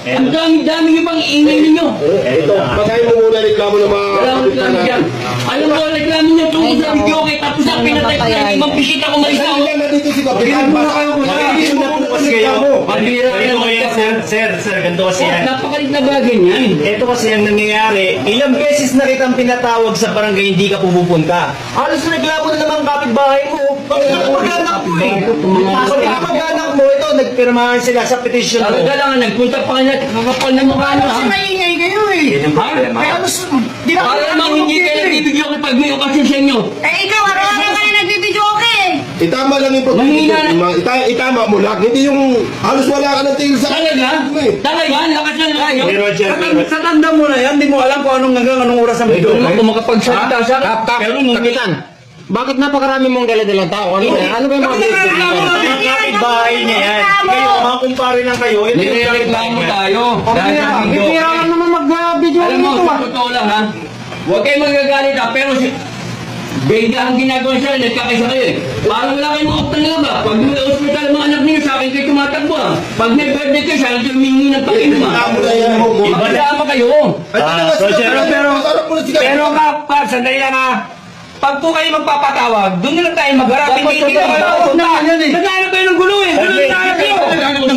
Ang dami-dami nyo bang ingay ninyo. Ito, pagkain mo muna reklamo ng mga Alam mo kapitan dyan. Alam mo, reklamo nyo tungkol sa video kay tapos ang pinatay ko ng ibang bisita ko may Saan lang nandito si kapitan? Makikinig na po kasi kayo. Pambira Ganito yan. yan, sir, ganito kasi yan. Napakalit na bagay niyan. Ito kasi ang nangyayari, ilang beses na kitang pinatawag sa barangay, hindi ka pupunta. Halos reklamo na naman ang kapitbahay mo. Pag-anak mo eh. Pag-anak mo, ito, nagpirmahan sila sa petition mo. Ang galangan, nagpunta pa kanya, kakapal na mukha nyo. Kasi maingay kayo eh. Yan ang problema. Kaya di ba Para naman hindi kayo nagbibigyo kapag may okasyon sa inyo. Eh ikaw, araw-araw ka na nagbibidyo okay. Itama lang yung Mahina problema. Itama mo lang. Hindi yung halos wala ka ng tingin sa... Talaga? Talaga? Lakas na kayo. Hey, Roger, Sa tanda mo na yan, di mo alam kung anong oras ang video. Kung makapagsalita siya. Pero nung Kapitan, bakit napakarami mong dala-dalang tao? Ano ba yan? Ano ba yung mga mga kapitbahay niya yan. Kayo, mga kumpare lang kayo. Ito yung nireklamo tayo. Dahil sa video. Bibira lang naman mag-video Alam mo, nito sa totoo lang ha. Huwag kayo magagalit ha. Pero si... Beda ang ginagawa siya, nagkakaisa kayo eh. Parang wala kayong mauktan na ba? Pag may hospital ang mga anak niyo, sa akin kayo tumatakbo ha. Pag may birthday kayo, siya lang kayo humingi ng pakinom ha. Ibadama kayo. Pero kapag, sandali lang ha. Pag po kayo magpapatawag, doon na lang tayo magharap. Hindi na kayo pupunta. Naghanap kayo ng gulo eh. Gulo na kayo.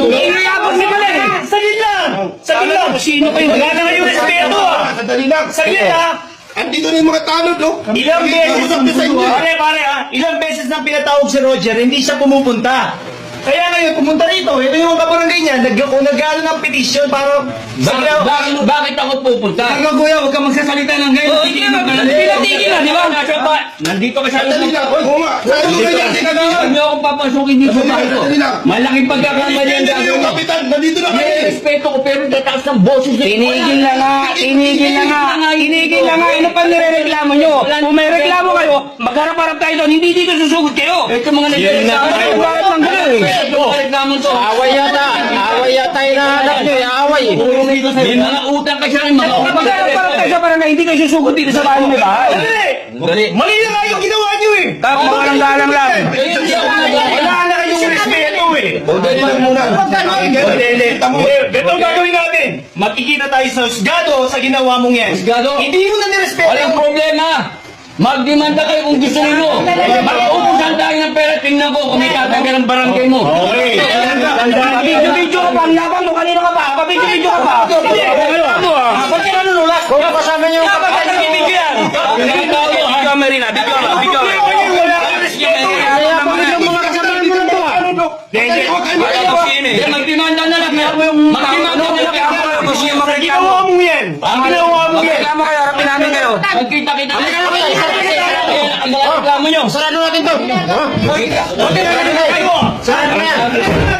Inayabot si Balen. Saglit lang. Saglit lang. Sino kayo? Wala na kayong respeto ha. Sandali lang. Saglit ha. Andito na yung mga tanod, no? Ilang beses, pare ha, ilang beses nang pinatawag si Roger, hindi siya pumupunta. Kaya ngayon, pumunta rito. Ito yung mga barangay niya, nag-ano ng petition para... Bakit ako pupunta? Ikaw kuya, huwag ka magsasalita ng ganyan. Tigil na, di ba? Nandito ka sa Sandali lang. Oo nga. Sandali lang. Huwag niyo akong papasukin dito sa bahay ko. Malaking pagkakamali ang Hindi yung gagawin. kapitan. Nandito na May kayo. respeto ko pero tataas ng boses niya. Tinigil na nga, tinigil na nga. Ano pa nirereklamo nyo? Kung may reklamo kayo, magharap-harap tayo doon. Hindi dito susugod kayo. Ito mga nagreklamo. Bakit ang gulo eh? Ito mga reklamo to. Away yata yung nahanap nyo, away. May mga utang ka siya ng mga utang. Magharap-harap tayo sa barangay, hindi kayo susugod dito sa bahay may bahay. Dali. Mali na nga yung ginawa niyo eh! Tapos mga galang lang. Wala na kayong respeto eh! Sandali lang muna. Ganito ang gagawin natin. Magkikita tayo sa husgado sa ginawa mong yan. Husgado? Hindi mo na nirespeto. Walang problema. Magdemanda kayo kung gusto nyo. Mag-uubusan tayo ng pera. Tingnan ko kung may tatanggal ang barangay mo. Okay. Video ka pa, ang laban mo, kanina ka pa, video ka pa. Hindi, ano ah? Ba't ka nanunulat? Kung kasama nyo yung Dapat tayo bibigyan yan. Video Marina, video. Wala kang respeto. Kaya bakit yung mga kasama mo na to ah? Magdemanda na lang. Magdemanda na lang. Ginawa mo yan. Ang ginawa mo yan. Reklamo kayo, harapin namin kayo. Magkita-kita. Ang mga reklamo nyo. Sarado natin to. Sarado na yan.